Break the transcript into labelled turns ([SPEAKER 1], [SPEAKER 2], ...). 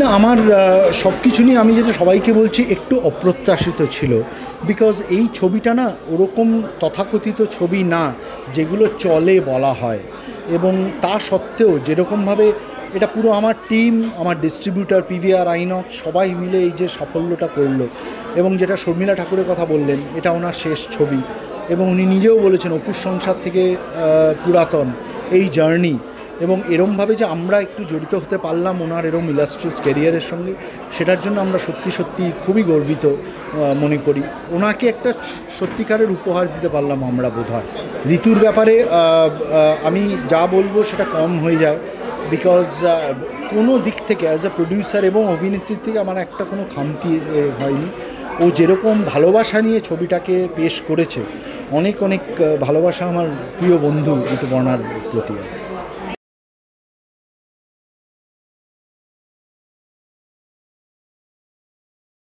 [SPEAKER 1] না, আমার সব কিছু নিয়ে আমি যেটা সবাইকে বলছি, একটু অপ্রত্যাশিত ছিল। বিকজ এই ছবিটা না ওরকম তথাকথিত ছবি না যেগুলো চলে বলা হয়, এবং তা সত্ত্বেও যেরকমভাবে এটা পুরো আমার টিম, আমার ডিস্ট্রিবিউটার পিভিআর আইনক্স সবাই মিলে এই যে সাফল্যটা করলো, এবং যেটা শর্মিলা ঠাকুরের কথা বললেন, এটা ওনার শেষ ছবি, এবং উনি নিজেও বলেছেন অপুর সংসার থেকে পুরাতন এই জার্নি, এবং এরমভাবে যে আমরা একটু জড়িত হতে পারলাম ওনার এরম ইলাস্ট্রিয়াস ক্যারিয়ারের সঙ্গে, সেটার জন্য আমরা সত্যি সত্যি খুবই গর্বিত মনে করি। ওনাকে একটা সত্যিকারের উপহার দিতে পারলাম আমরা বোধহয়। ঋতুর ব্যাপারে আমি যা বলবো সেটা কম হয়ে যায়, বিকজ কোনো দিক থেকে অ্যাজ এ প্রডিউসার এবং অভিনেত্রীর থেকে আমার একটা কোনো খামতি হয়নি। ও যেরকম ভালোবাসা নিয়ে ছবিটাকে পেশ করেছে, অনেক অনেক ভালোবাসা আমার প্রিয় বন্ধু ঋতুপর্ণার প্রতি।